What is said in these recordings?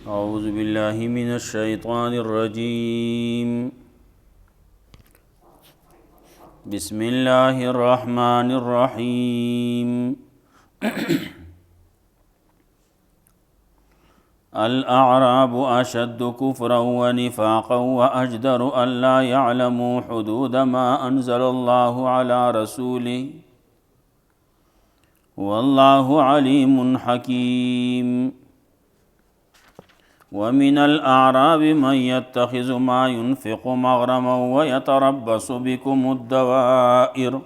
أعوذ بالله من الشيطان الرجيم بسم الله الرحمن الرحيم الأعراب أشد كفرا ونفاقا وأجدر أن لا يعلموا حدود ما أنزل الله على رسوله والله عليم حكيم ومن الأعراب من يتخذ ما ينفق مغرما ويتربص بكم الدوائر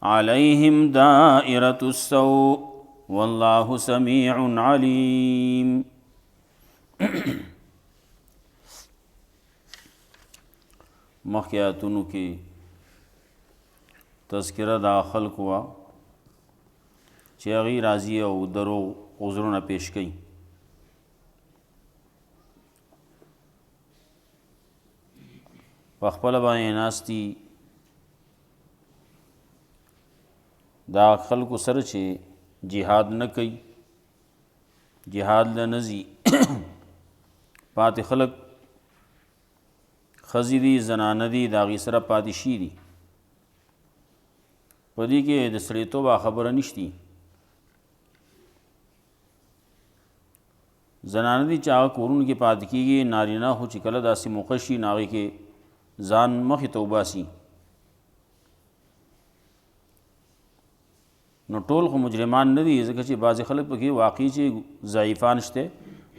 عليهم دائرة السوء والله سميع عليم مخیاتونو کې تذکرہ دا خلق وا چې هغې راضي او درو عذرونه پیش کوي. په خپله باندې ناستي دا خلکو سره چې جهاد نه کوي، جهاد له نه ځي، پاتې خلک ښځې دي، زنانه دي، د هغې سره پاتې شي دي. په دې کې د سړیتوبه خبره نشتی. زنانه دي چې هغه کورونو کې پاتې کېږي، نارینه خو چې کله داسې موقع شي نو هغې کې ځان مخې ته وباسي. نو ټول خو مجرمان نه دي، ځکه چې بعضې خلک پکې واقعي چې ضعیفان شته،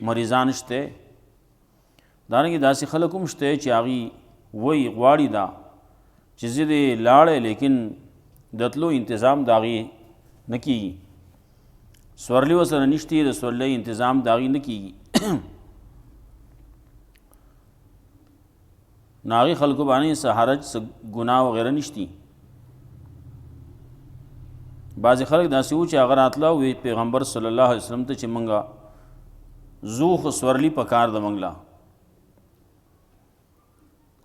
مریضان شته، دارنګې داسې خلک هم شته چې هغې وایي غواړي دا چې زه دې لاړې لیکن د تلو انتظام د هغې نه کېږي، سورلي ورسره نشتی، د سورلۍ انتظام د هغې نه کېږي. نو هغې خلکو باندې څه حرج، څه ګناه وغیره نشتی. بعضې خلک داسې وو چې هغه راتله وی پیغمبر صلی الله علیه وسلم ته چې مونږه زو خو سورلي په کار د مونږ له.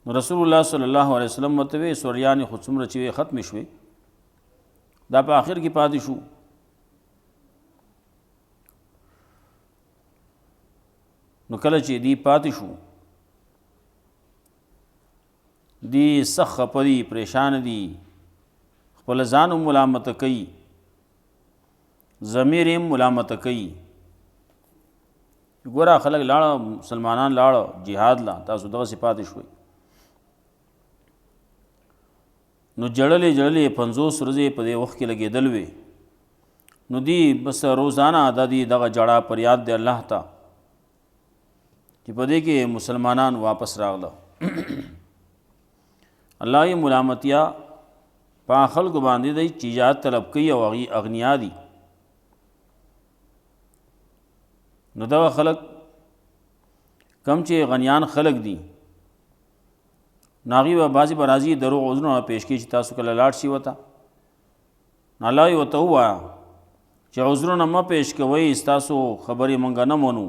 نو رسول الله صلی الله علیه وسلم ورته وی سوریانې خو څومره چې وی ختمې شوې، دا په آخر کې پاتې شو. نو کله چې دی پاتې شو، دی سخت خفه دي، پریشان دي، خپل ځان هم ملامته کوي، ضمیر هم ملامته کوي. ګوره خلک لاړه، مسلمانان لاړه جهاد لا، تاسو دغسې پاتې شوئ. نو جړلې جړلې 50 ورځې په دې وخت کې لګېدل وې. نو دی بس روزانه د دې دغه جړه پر یاد دی الله ته چې په دې کې مسلمانان واپس راغله. الله یې ملامتیا په خلکو باندې دی چې ایجاد طلب کوي او هغې اغنیا دي. نو دغه خلک کم چې غنیان خلک دي، نو هغې به بعضې به راځي دروغ عذرونه پیش کوي چې تاسو کله لاړ شي ورته. نو الله یې ورته ووایه چې عذرونه مه پیش کوئ، ستاسو خبرې موږ نه منو،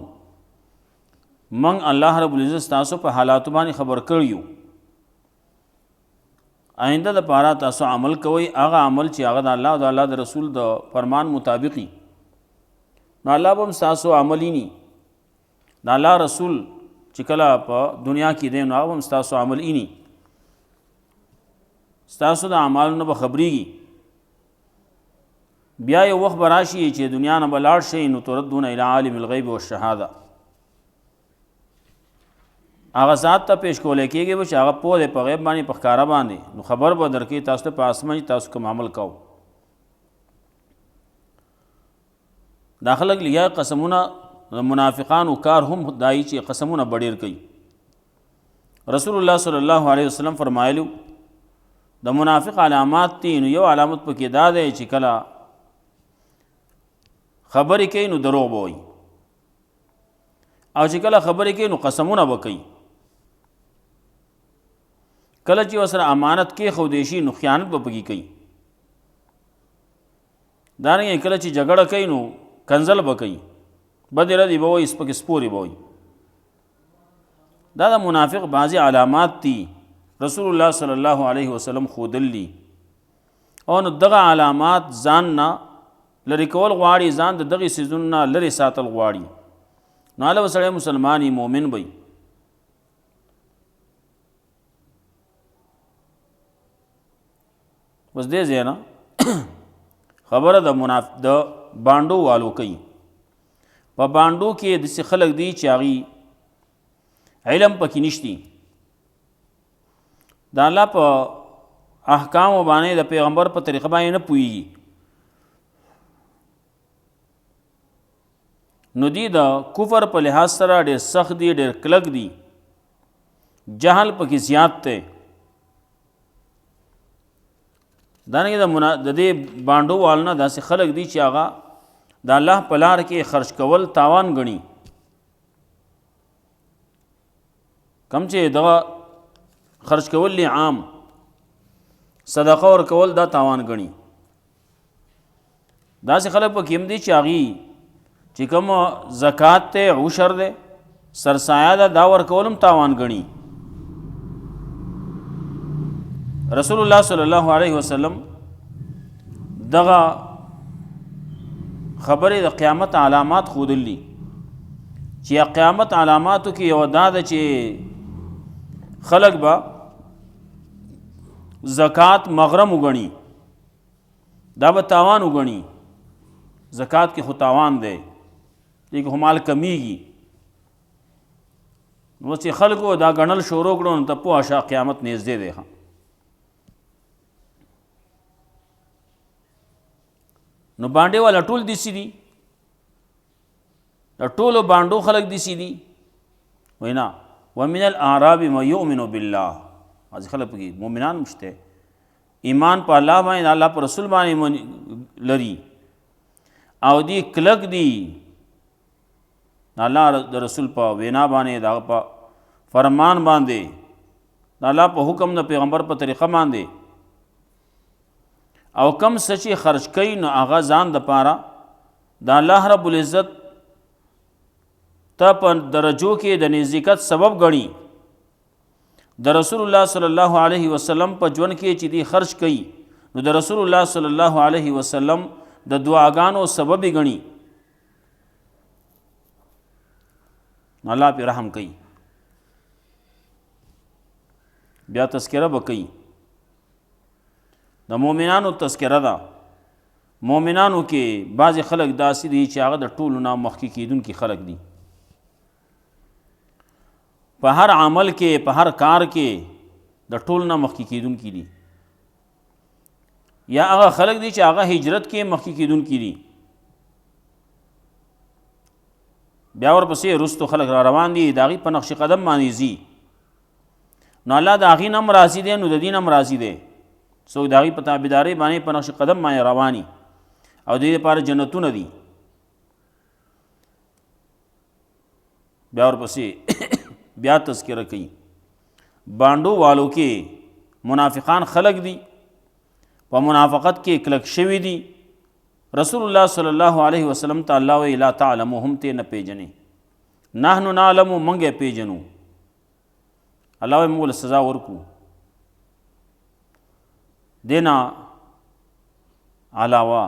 موږ الله رب العزت ستاسو په حالاتو باندې خبر کړي یو. آئنده د پاره تاسو عمل کوئ، هغه عمل چې هغه د الله او د الله د رسول د فرمان مطابقي. نو الله به هم ستاسو عمل اینی، د الله رسول چې کله په دنیا کې دی نو هغه به هم ستاسو عمل اینی، ستاسو د اعمالو نه به خبرېږي. بیا یو وخت به راشي چې دنیا نه به لاړ شئ، نو تردون الی عالم الغیب والشهاده، هغه ذات ته پیش کولی کېږي چې هغه پوه دی په غیب باندې، په ښکاره باندې. نو خبر به درکوي تاسو ته په اسمان چې تاسو کوم عمل کوو. دا خلک لیا قسمونه، منافقانو کار هم دایي چې قسمونه به ډېر کوي. رسول الله صلی الله علیه وسلم فرمایلو د منافق علامات دي، نو یو علامت پکې دا دی چې کله خبرې کوي نو دروغ به وایي، او چې کله خبرې کوي نو قسمونه به کوي. کله چې ورسره امانت کېښودی شي نو خیانت به پکې کوي. دارنګې کله چې جګړه کوي نو کنځل به کوي، بدې ردې به وایي، سپکې سپورې به وایي. دا د منافق بعضې علامات دي رسول الله صلی الله علیه وسلم ښودلي. او نو دغه علامات ځان نه لرې کول غواړي، ځان د دغې څیزونو نه لرې ساتل غواړي. نو هله به سړی مسلمان مومن وي. بس دې ځای نه خبره د بانډو والو کوي. په بانډو کې داسې خلک دي چې هغوی علم پکې نشتی، د الله په احکامو باندې د پیغمبر په طریقه باندې نه پوهېږي، نو دی د کفر په لحاظ سره ډېر سخت دي، ډېر کلک دي، جهل پکې زیات دی. دانګې د دې بانډو والو نه داسې خلک دي چې هغه د الله په لار کې خرچ کول تاوان ګڼي، کم چې دغه خرچ کول عام صدقه ورکول دا تاوان ګڼي. داسې خلک پکې هم دي چې هغوی چې کوم زکات دی، عشر دی، سرسایه ده، دا ورکول هم تاوان ګڼي. رسول الله صلی الله علیه وسلم دغه خبرې د قیامت علامات ښودلي چې قیامت علاماتو کې یو دا ده چې خلک به زکات مغرم وګڼي، دا به تاوان وګڼي. زکات کې خو تاوان دی، دې کې خو مال کمیږي. نو چې خلکو دا ګڼل شروع کړو نو ته پوه شه قیامت نږدې دی. نو بانډې والا ټول دسي دي، د ټولو بانډو خلک دسي دي. وینا ومن الاعراب من یؤمن بالله، بعضې خلک پکې مؤمنان مشته، ایمان په الله باندې، الله په رسول باندې لري، او دی کلک دی الله د رسول په وینا باندې، د په فرمان باندې، د الله په حکم د پیغمبر په طریقه باندې. او کم سچې خرچ کوي نو هغه ځان دپاره د الله رب العزت ته په درجو کې د نزدېکت سبب ګڼي. د رسول الله صلی الله علیه وسلم په ژوند کې چې دی خرچ کوي نو د رسول الله صلی الله علیه وسلم د دعاګانو سبب یې ګڼي، الله پې رحم کوي. بیا تذکره به کوي، د مؤمنانو تذکره ده. مؤمنانو کې بعضې خلک داسې دي چې هغه د ټولو نه مخکې کېدونکي خلک دي، په هر عمل کې، په هر کار کې د ټولو نه مخکې کېدونکي دي. یا هغه خلک دي چې هغه هجرت کې مخکې کېدونکي دي، بیا ورپسې رستو خلک را روان دي، د هغې په نقش قدم باندې ځي. نو الله د هغې نه هم راضي دی، نو د دې نه هم راضي دی. څوک د هغې په تابعدارۍ باندې په نقش قدم باندې رواني، او د دې لپاره جنتونه دي. بیا ورپسې بیا تذکره کوي. بانډو والو کې منافقان خلق دي، په منافقت کې کلک شوي دي. رسول الله صلی الله علیه وسلم ته الله وی لا تعلمهم ته نه پیژنې، نحنو نعلم منګه پیژنو. الله وی موږ سزا ورکو. دینا علاوه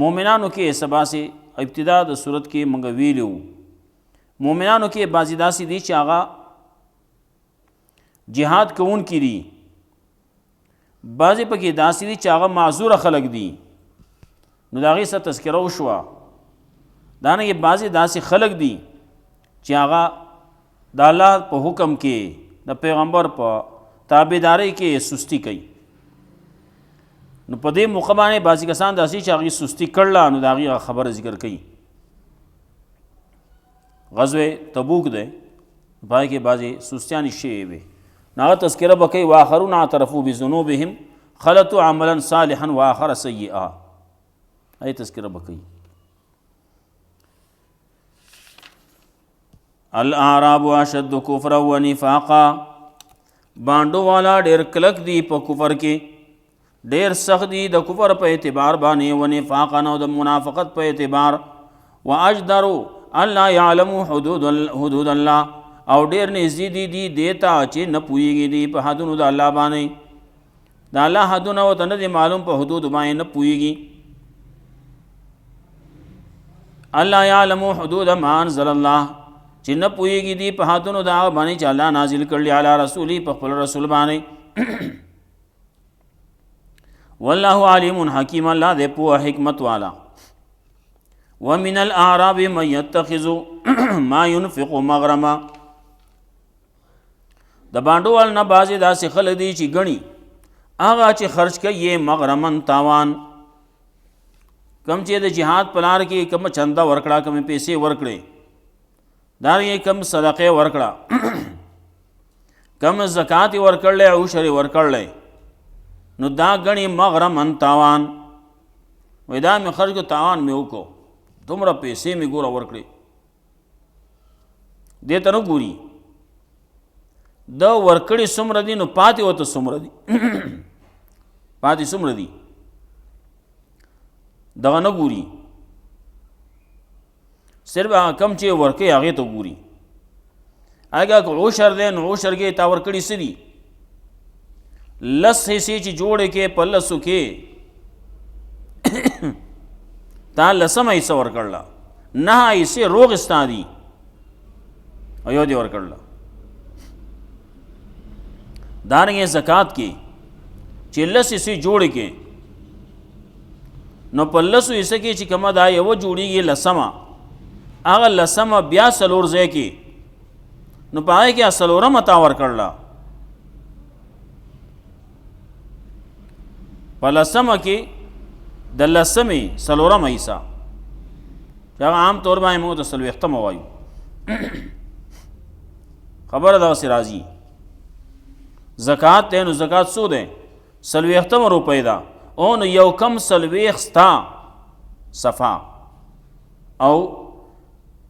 مومنانو کې سبا سے ابتدا د صورت کې منګه ویلو، مومنانو کې بعضې داسې دي چې هغه جهاد کوونکي دي، بعضې پکې داسې دي چې هغه معذوره خلک دي. نو د هغې څه تذکره وشوه. دانګې بعضې داسې خلک دي چې هغه د الله په حکم کې، د پیغمبر په تابعدارۍ کې سستی کوي. نو په دې موقع باندې بعضې کسان داسې چې هغې سستی کړله، نو د هغې خبره ذکر کوي. غزوه تبوک دی، پای کې بعضې سستیانې شوې وې، نو هغه تذکره به کوي واخرون اعترفوا بذنوبهم خلطوا عملا صالحا واخر سیئا. ای تذکره به کوي. الاعراب اشد کفرا و نفاقا، بانډو والا ډېر کلک دي په کفر کې، ډېر سخت دي د کفر په اعتبار باندې، و نفاقا او د منافقت په اعتبار، و اجدروا الله يعلموا حدود الله، او ډېر نږدې دي دیتا چې نه پوهېږي دي په حدونو د الله باندې. د الله حدونه ورته نه دي معلوم، په حدود باندې نه پوهېږي. الله یعلم حدود ما انزل الله چې نه پوهېږي دي په حدونو د هغه باندې چې الله نازل کړي علی رسولي په خپل رسول باندې والله علیم حکیم الله دې پوهه حکمت والا ومن الاعراب من يتخذ ما ينفق مغرما د بانډوال نه بعضې داسې خلک دي چې ګڼي هغه چې خرج کوي مغرمن تاوان کم چې د جهاد په لار کې کم چنده ورکړه کم پیسې ورکړې دارنګې کم صدقې ورکړه کم زکات ورکړلی عشر ورکړلی نو دا ګڼي مغرمن تاوان وایي دا مې خرج کو تاوان مې وکړو دومره پیسې مې ګوره ورکړې دې ته نه ګوري د ورکړې څومره دي نو پاتې ورته څومره دي پاتې څومره دي دغه نه ګوري صرف هغه کم چې ورکوي هغې ته ګوري هغه که عشر دی نو عشر کې تا ورکړي څه دي لس حصې چې جوړې کې په لسو کې تا لسمه حصه ورکړله 9 حصې روغ ستا دي او یو دې ورکړله دارنګې زکات کې چې لس حصې جوړې کې نو په لسو حصه کې چې کومه دا یوه جوړېږي لسمه هغه لسمه بیا څلور ځای کې نو په هغې کې څلورمه تا ورکړله په لسمه کې د لسمې څلورمه حصه چې هغه عام طور باندې موږ ته څلوېښتمه وایو خبره دغسې راځي زکات دی نو زکات څو دی 40 روپۍ ده او نو یو کم 40 ستا صفا او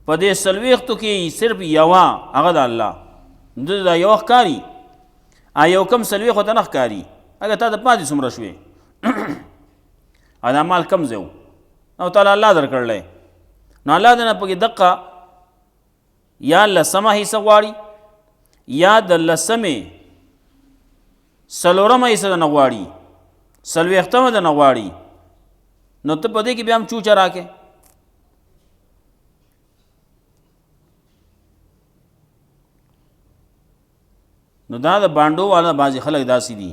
په دې 40 کې صرف یوه هغه د الله د دا یوه ښکاري یو کم 40 ورته نه ښکاري هغه تا د پاتې څومره شوې دا مال کم ځای و او تعالی الله درکړلی نو الله دې نه پکې دقه یا لسمه حصه غواړي یا د لسمې څلورمه حصه د نه غواړي 40 د نه غواړي نو ته په دې کې بیا هم چوچه راکې نو دا د بانډو والا بعضې خلک داسې دي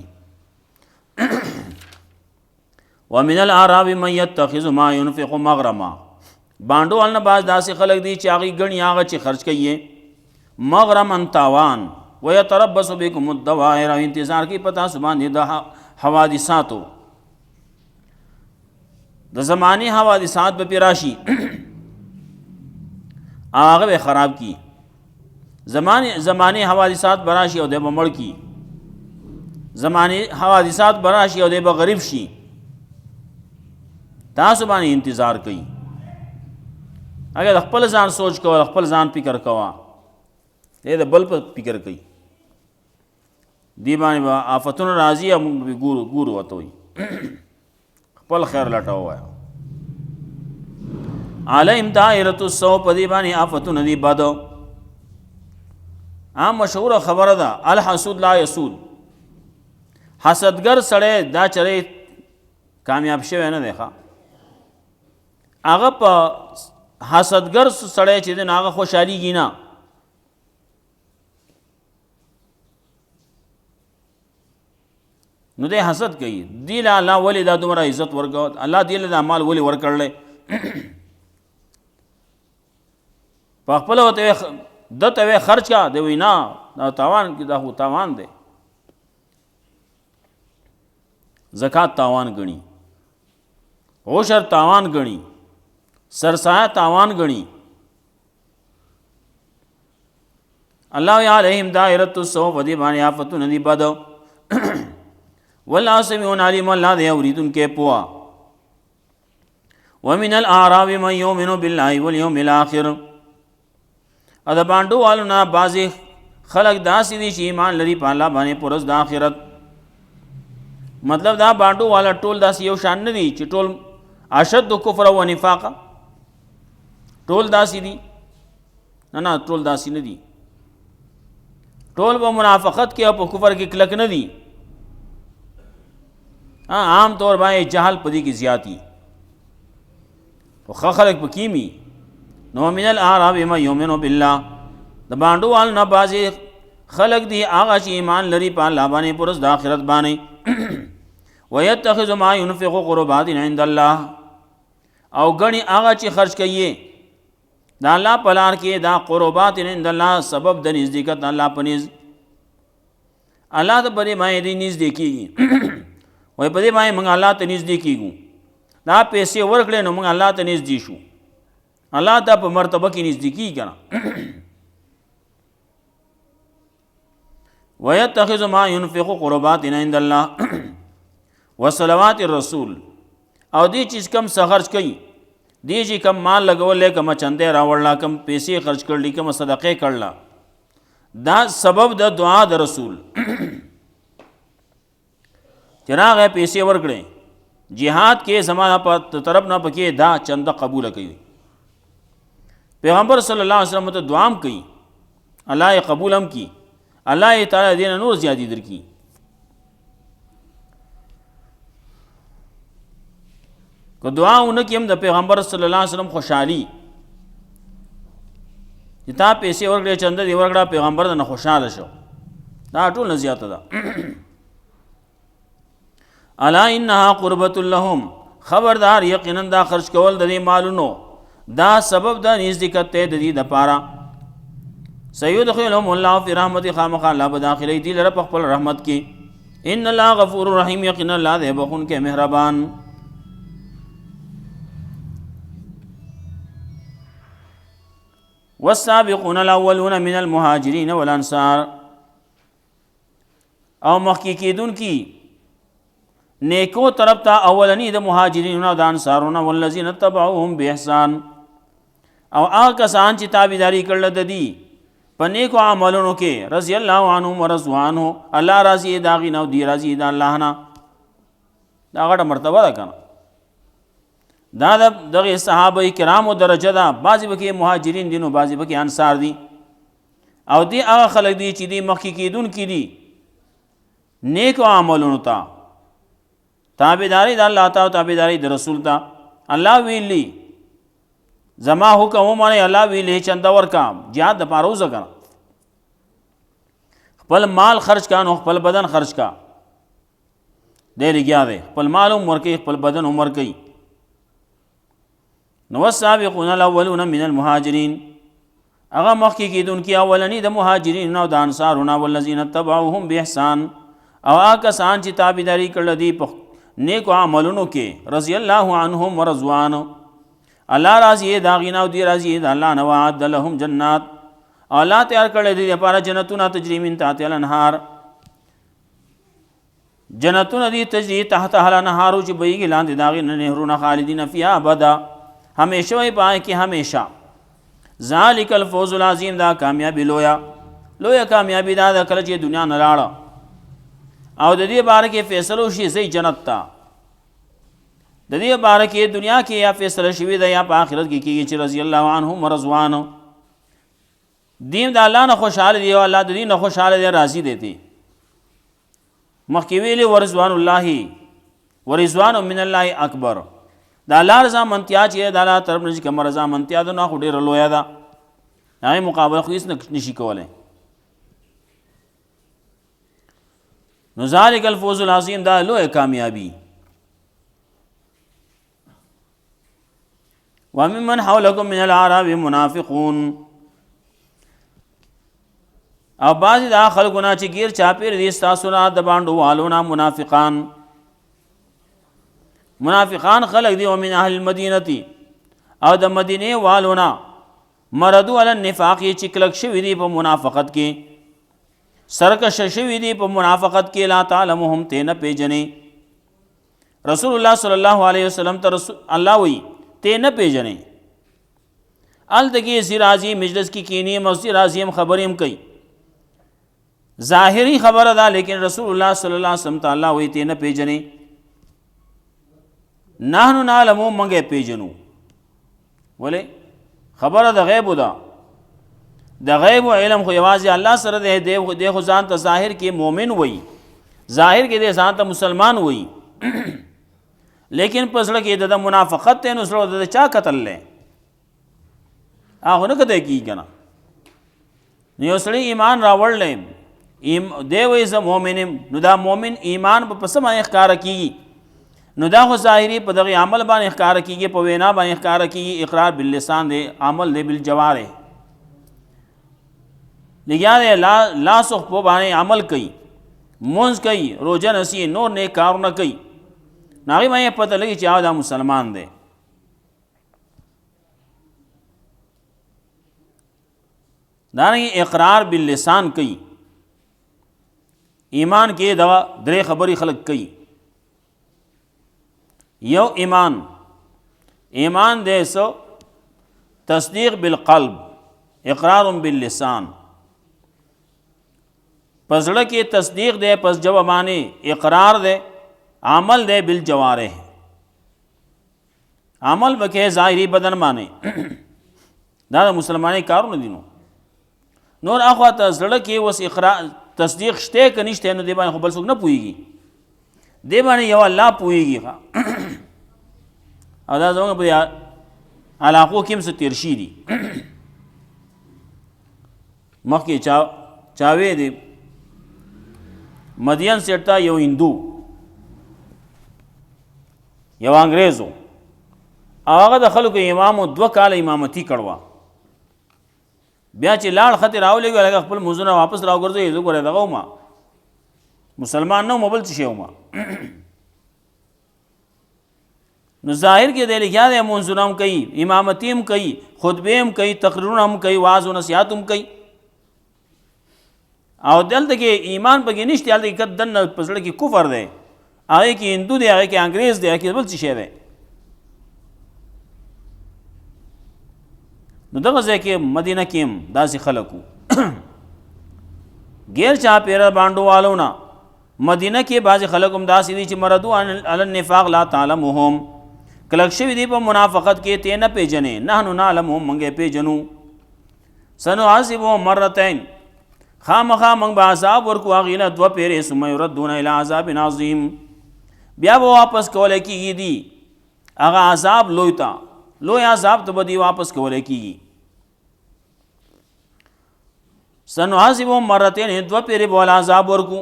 ومن الاعراب من يتخذ ما ينفق مغرما بانډو والا نه بعض داسې خلک دي چې هغې ګڼي هغه چې خرج کوي مغرمن تاوان ويتربص بكم الدوائر او انتظار کوي په تاسو باندې د حوادثاتو د زماني حوادثات به پې راشي هغه به خراب کی زماني حوادثات به راشي او دی به مړ کی زماني حوادثات به راشي او دی به غریب شي تاسو باندې انتظار کوي اگر د خپل ځان سوچ کوه خپل ځان فکر کوه دی د بل په فکر کوي دی باندې به آفتونه راځي او موږ به ګورو ورته وایي خپل خیر لټوه وایه علیهم دائرة السوء په دې باندې آفتونه دي بد عام مشهوره خبره ده الحسود لا یسود حسدګر سړی دا چرې کامیاب شوی نه دی ښه هغه په حسدګر سړی چې دی نو هغه خوشحالیږي نه نو دی حسد کوي دی له الله ولې دا دومره عزت ورکړ الله دی له دا مال ولې ورکړلی په خپله ورته ده ته وی خرج کا دی وی نه دا تاوان دا خو تاوان دی زکات تاوان ګڼي عشر تاوان ګڼي سرسایه تاوان ګڼي الله علیهم دائرة السوء په دې باندې آفتونه دي بد والله سمیع علیم الله دې اورېدونکی پوهه ومن الاعراب من یؤمن بالله والیوم الاخر ا د بانډو والو نه بعضې خلک داسې دي چې ایمان لري په الله باندې په ورځ د آخرت مطلب دا بانډو والا ټول داسې یو شان نه دي چې ټول اشد کفر و نفاقه ټول داسې دي نه ټول داسې نه دي ټول به منافقت کې او په کفر کې کلک نه دي عام طور باندې جهل په دې کې زیاتی او ښه خلک پکې مي نو من الاعراب من یؤمن بالله د باندو وال نه بازي خلق دی هغه چې ایمان لري په الله باندې پرز د آخرت باندې ويتخذ ما ينفق قربات عند الله او غني هغه چې خرج کوي دا الله په لار کې دا قربات عند الله سبب د نزدېکت الله پنيز الله ته پرې ما دې نزدې کیږي وای په دې باندې موږ الله ته نزدې کیږو دا پیسې ورکړې نو موږ الله ته نزدې شو الله ته په مرتبه کې نزدې کیږي کنه ويتخذ ما ينفق قربات عند الله وصلوات الرسول او دې چیز کم خرج کوي دې چې کم مال لګولې کم چندې راوړلا کم پیسې خرج کړلې کم صدقې کړلا دا سبب د دعا د رسول چراغ پیسې ورکړي jihad کې زمانہ په طرف نه پکې دا چنده قبول کوي پیغمبر صلی الله علیه وسلم ته دعا هم کوي الله یې قبول هم کی الله یې تعالی دین نور زیادی درکې کو دعاونه کې هم د پیغمبر صلی الله علیه وسلم خوشحالي چې تا پیسې ورکړې چنده دی ورکړه پیغمبر نه خوشاله شو دا ټول نه زیاته ده الا انها قربت لهم خبردار یقینا دا خرج کول د دې مالونو دا سبب د نزدېکت ته د دې د پاره سيدخلهم الله في رحمته خامخ الله بداخلي دي لره خپل رحمت کې ان الله غفور رحیم یقینا الله دې بخون کې مهربان والسابقون الاولون من المهاجرين والانصار او مخکې کېدون کی نیکو طرف ته اولنی د مهاجرین او د انصارونو والذین تبعوهم باحسان او هغه کسان چې تابعداري کړل د دې په نیکو عملونو کې رضی الله عنهم ورضوانه الله راضي داغي نو دی راضي د الله نه دا غټه مرتبه ده کنه دا دغه صحابه کرامو درجه ده بعضی بکې مهاجرین دي نو بعضی بکې انصار دي او دی هغه خلک دي چې دی مخکې کېدون کې دي نیکو عملونو ته تابعداري د الله تعالی تابعداري د رسول ته الله ویلی زما حکم ومنه الله ویلی چنده ورکا jihad د پاره وځه خپل مال خرج کا نو خپل بدن خرج کا دې لګیا دی خپل مال عمر کې خپل بدن عمر کوي نو السابقون الاولون من المهاجرين هغه مخکې کېدون کې اولنی د مهاجرین او د انصارونو والذین تبعوهم باحسان او هغه کسان چې تابعداري کړل دي په نیکو عملونو کې رضی الله عنهم ورضوان الله راضي داغینا او دی راضي د الله نو وعد لهم جنات الله تیار کړل دي لپاره جنتونه تجري من تحتها الانهار جنتونه دي تجري تحتها الانهار چې بهيږي لاندې داغي نهرونه خالدین فيها ابدا ہمیشہ وی پائے کہ ہمیشہ ذالک الفوز العظیم دا کامیابی لویا کامیابی دا کله چې دنیا نه لاړه او د دې باره کې فیصلو شي سي جنت تا د دې باره کې دنیا کې یا فیصله شوی دا یا په آخرت کې کېږي چې رضی الله عنهم ورضوان دین د الله نه خوشاله دی او الله د دې نه خوشاله دی راضي دی مخکې ویلي ورضوان الله ورضوان من الله اکبر دا الله رضا منتیا چې دا الله طرف نه کوم رضا منتیا ده نو ډېر لوی ده هغه مقابله خو هیڅ نشي کولای نو ذالک الفوز العظیم دا لوی کامیابی وممن حولکم من الاعراب منافقون او بعضی دا خلقونه چې گیر چاپیر دي ستاسو نه د باندې والونه منافقان خلق دی ومن اهل المدینه او د مدینه والونا مردو علی النفاق چې کلک شوی دی په منافقت کې سرکش شوی دی په منافقت کې لا تعلمهم ته نه پیژنې رسول الله صلی الله علیه وسلم ته الله وی ته نه پیژنې ال دغه زیرازی مجلس کې کینی مسجد راضیم خبریم کوي ظاهری خبره ده لیکن رسول الله صلی الله علیه وسلم تعالی وی ته نه پیژنې نحنو نعلمو منگے پیجنو ولی خبر د غیب دا د غیب و علم خو یوازې الله سره دی خو ځان ته ظاهر کې مومن وي ظاهر کې دی ځان ته مسلمان وي لیکن پسړه کې د منافقت ته نو سره د چا قتل لې هغه نه کده کی کنه. یو سړی ایمان راوړل دی وایي زه مؤمن یم، نو دا مؤمن ایمان په څه باندې ښکاره کېږي؟ نو دا خو ظاهري په دغه عمل باندې ښکاره کېږي، په وینا باندې ښکاره کېږي. اقرار باللسان دی، عمل دی بالجوارح. لګیا دی لاس او خپو باندې عمل کوي، مونځ کوي، روژه نیسي، نور نیک کارونه کوي، نو هغې باندې پته لګي چې دا مسلمان دی. دارنګه اقرار باللسان کوي. ایمان کې دا درې خبرې خلق کوي. یو ایمان دے سو تصدیق بالقلب، اقرار باللسان. پس زړه کې تصدیق دے، پس جواب باندې اقرار دے، عمل دے بالجوارح. عمل بکې ظاهری بدن باندې دا د مسلمانۍ کارونه دي. نور اخوا ته زړه کې اوس اقرار تصدیق شته که نشته، نو دې باندې خو بل څوک نه پوهېږي، دې باندې یو الله پوهېږي. او دا زموږ په علاقو کې هم څه تېر شي دي. مخکې چاوې دی مدین سیټ ته یو هندو یو انګریز و، او هغه د خلکو امام 2 کاله امامتي کړوه. بیا چې لاړ خطې راولېږه، لکه خپل مونځونه واپس راوګرځوي، زه ګورې دغه وم مسلمان نه وم، بل څه شی وم. نو ظاهر کې دی لګیا دی، مونځونه هم کوي، امامتي هم کوي، خطبې هم کوي، تقریرونه هم کوي، واعظ و نصیحت هم کوي. او دلته کې ایمان پکې نشته، هلته کې دننه په زړه کې کفر دی، هغې کې هندو دی، هغې کې انګریز دی، هغې کې بل څه شی دی. نو دغه ځای کې مدینه کې هم داسې خلک وو غیر چاپېره بانډو والو نه. مدینه کې بعضې خلک هم داسې دي چې مردو علی النفاق لا تعلمهم، کلک شوي دي په منافقت کې، ته نه پېژنې. نحنو نعلمهم، موږ یې پېژنو. سنعذبهم مرتين، خامخا موږ به عذاب ورکو هغې له 2 پیرې، ثم یردون الی عذاب عظیم، بیا به واپس کولی کېږي دي هغه عذاب لوی ته، لوی عذاب ته به دی واپس کولی کېږي. سنعذبهم مرتين، 2 پیرې به ول عذاب ورکو.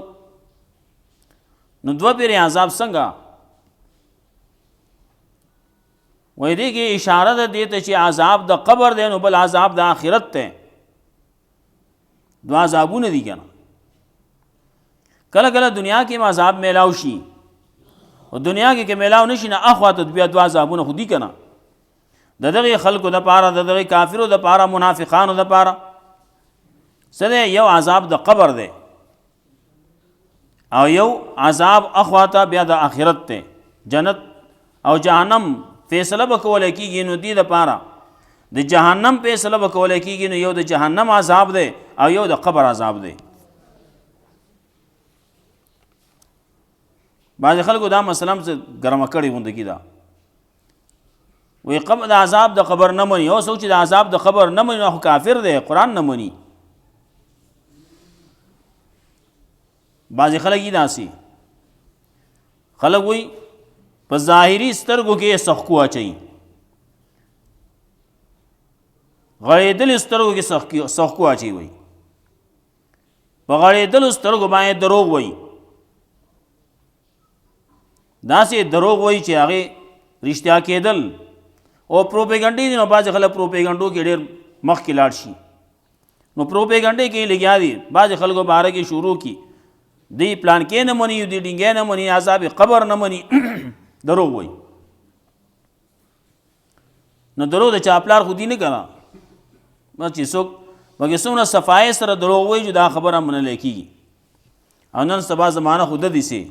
نو 2 پیرې عذاب څنګه؟ وایي دې کې اشاره ده دې ته چې عذاب د قبر دی، نو بل عذاب د آخرت دی. 2 عذابونه دي که نه. کله کله دنیا کې عذاب میلاو شي، او دنیا کې که میلاو نشي، نه اخوا ته بیا 2 عذابونه خو دي که نه. د دغې خلکو دپاره، د دغې کافرو دپاره، منافقانو دپاره څه دی؟ یو عذاب د قبر دی، او یو عذاب اخوا ته بیا د آخرت دی، جنت او جهنم فیصله به کولی کېږي. نو دې دپاره د جهنم فیصله به کولی کېږي، نو یو د جهنم عذاب دی او یو د قبر عذاب دی. بعضې خلکو دا مسله هم څه ګرمه کړې غوندې ده، وی د عذاب د قبر نه مني. او څوک چې د عذاب د قبر نه مني، نو خو کافر دی، قرآن نه مني. بعضې خلک یې داسې خلک وی په ظاهري سترګو کې سخکو اچوي، غړېدلې سترګو کې سخکو اچوي، وی په غړېدلو سترګو باندې دروغ وی، داسې دروغ وی چې هغې رښتیا کېدل. او پروپیګنډې دي، نو بعضې خلک پروپیګنډو کې ډېر مخکې لاړ شي. نو پروپیګنډې کې لګیا دي، بعضې خلکو باره کې شروع کی دی پلان کې نه مني، دی ډینګی نه مني، عذاب قبر نه مني، دروغ وایي. نو دروغ د چاپلار خو دي نه که نه، بس چې څوک پکې څومره صفایۍ سره دروغ وایي چې دا خبره منلی کېږي. او نن سبا زمانه خو ده داسې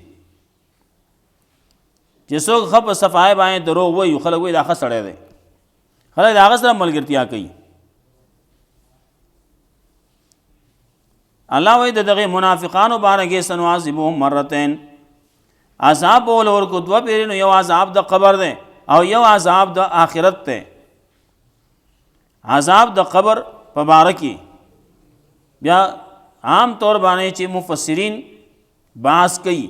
چې څوک ښه په صفایۍ باندې دروغ وایي، خلک وایي دا ښه سړی دی، خلک د هغه سره ملګرتیا کوي. الله وایي د دغې منافقانو باره کې سنعذبهم مرتين، عذاب به ول ورکو 2 پیرې، نو یو عذاب د قبر دی او یو عذاب د آخرت دی. عذاب د قبر په باره کې بیا عام طور باندې چې مفسرین بحث کوي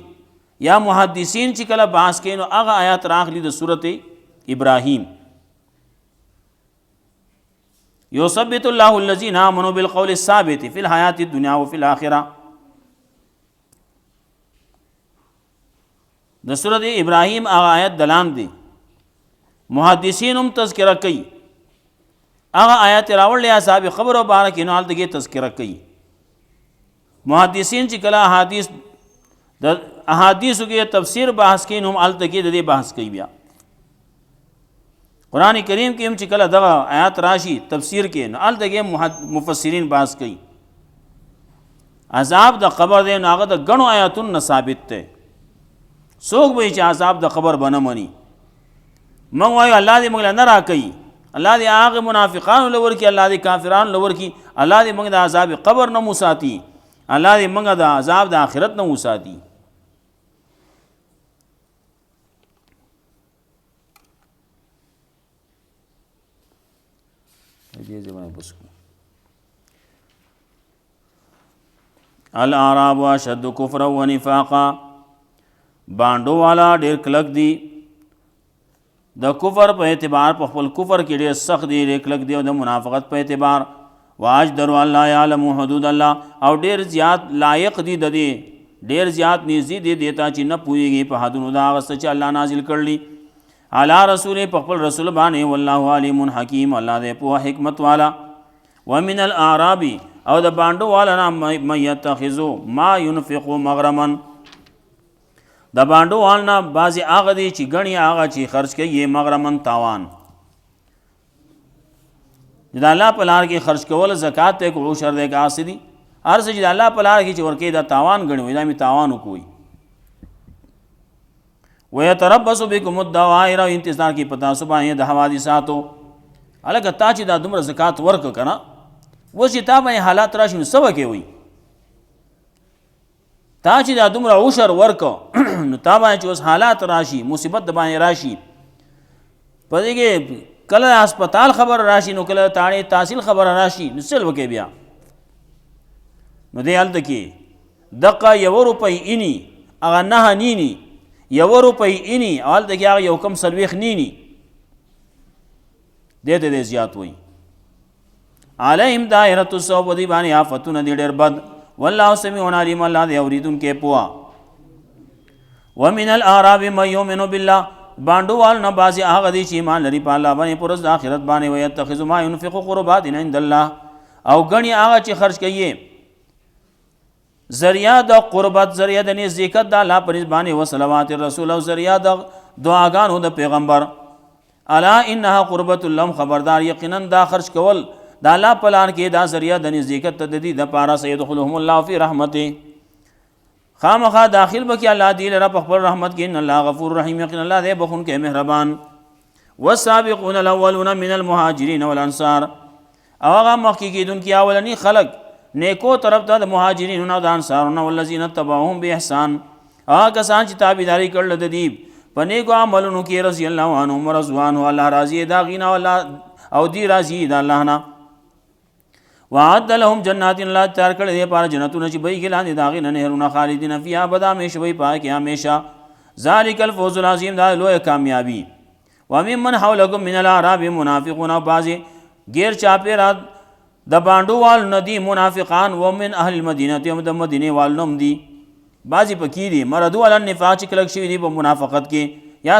یا محدثین چې کله بحث کوي، نو هغه آیات راغلي د سورت ابراهیم. युसब्बितु अल्लाहु الذین آمنوا بالقول الثابت فی الحیاة الدنیا وفی الآخرہ. د سورۃ ابراہیم هغه آیت دلان دی محدثین هم تذکرہ کوي هغه آیت راوړل اصحاب خبرو بارک نو حال دغه تذکرہ کوي. محدثین چې کله احادیث د احادیثو کې تفسیر بحث کوي نو حال دغه د بحث کوي. بیا قرآن کریم کې هم چې کله دغه آیات راشي تفسیر کې نو حال دغه مفسرین بحث کوي. عذاب د قبر دی نو هغه د غنو آیاتونو ثابت ده. څوک به چې عذاب د قبر بنه مني موږ وایو الله دې موږ نه راکړي، الله دې هغه منافقانو لور کې، الله دې کافرانو لور کې، الله دې موږ د عذاب قبر نه موساتي، الله دې موږ د عذاب د آخرت نه موساتي. الاعراب اشد کفرا ونفاقا، بانډو والا ډیر کلک دی د کفر په اعتبار، په خپل کفر کې ډیر سخت دی، ډیر کلک دی، او د منافقت په اعتبار. واجدر الله يعلم حدود الله، او ډیر زیات لایق دی د دې، ډیر زیات نږدې دی دیتا چې نه پوهیږي په حدونو د هغه څه چې الله نازل کړلی علی رسول، په خپل رسول باندې. والله علیم حکیم، الله دې په حکمت والا. ومن الاعراب، او د بانډو والا نه من یتخذو ما ينفق مغرما، د بانډو والنا بعضی هغه دی چې ګڼي هغه چې خرج کوي مغرمن تاوان. د الله په لار کې خرج کول زکات ته کو عشر دی کا اسدي، هر څه چې د الله په لار کې چې ورکې دا تاوان ګڼي، دا می تاوان وکوي. ويتربص بكم الدوائر، انتظار کی پتا صبح د حوادثاتو. الګ تا چې دا دومره زکات ورک کنه و چې تا باندې حالات راشي نو سبا کې وي، تا چې دا دومره عشر ورکو نو تا باندې چې اوس حالات راشي، مصیبت د باندې راشي، په دې کې کله هسپتال خبر راشي نو کله تاړې تحصیل خبر راشي نو څه وکړي بیا. نو دې هلته کې دقه 1 روپۍ اینی هغه نه نینی 1 روپۍ اینی، هلته کې هغه یو کم سلويخ نینی، دې ته دې زیات وي. علیهم دائرة السوء، دی باندې آفتونه دي ډېر بد. والله سمیع علیم، الله دې اوریدونکی پوهه. ومن الاعراب من یؤمن بالله، بانډو وال نه بعضې هغه دي چې ایمان لري په الله باندې په ورځ د آخرت باندې. ویتخذ ما ينفق قربات عند الله، او ګڼي هغه چې خرج کوي ذریعہ د قربت، ذریعہ د نزدېکت د الله په نسبت باندې، وصلوات الرسول، او ذریعہ د دعاګانو د پیغمبر. الا انها قربت لهم، خبردار یقینا دا خرج کول دا الله په لار کې دا ذریعہ د نزدېکت د دې د پاره. سيدخلهم الله فی رحمته، خامخا داخل بکی الله دی لره په خپل رحمت کې. ان الله غفور رحیم، یقینا الله دې بخون کې مهربان. والسابقون الاولون من المهاجرین والانصار، او هغه مخکې کېدونکي اولني خلق نیکو طرف ته د مهاجرینو او د انصارونو. والذین تبعوهم باحسان، هغه کسان چې تابعداري کړل د دې په نیکو عملونو کې. رضی الله عنهم ورضوان، الله راضي دا غینا او دی راضي د الله نه. وعد لهم جنات، الله تیار کړی دی پاره جنتونه چې بهیږي لاندې د هغې نه نهرونه، خالدین فیها ابدا، همیشه به یې په هغې کې همیشه. ذلک الفوز العظیم، دا لویه کامیابي. وممن حولکم من الاعراب منافقون، او بعضې غیر چاپېره د بانډو وال نه دي منافقان. ومن اهل المدینه، هم د مدینې وال هم دي، بعضې پکې دي مردو علی النفاق، چې کلک شوي دي په منافقت کې، یا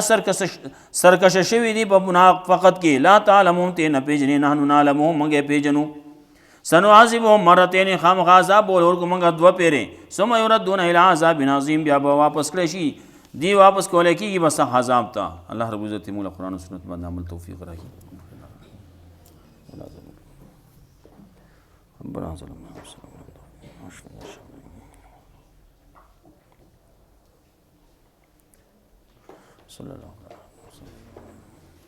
سرکشه شوي دي په منافقت کې. لا تعلمهم، ته نه پېژنې، نحن نعلمهم، موږ یې پېژنو. سنعذبهم مرتين، خامخا عذاب ورکو موږ 2 پیرې. ثم يردون الى عذاب عظیم، بیا به واپس کړی شي دی، واپس کولی کېږي بس عذاب ته. الله رب عزت موږ قرآن او سنت باندې عمل توفیق راکړي. ربنا ظلمنا صلی الله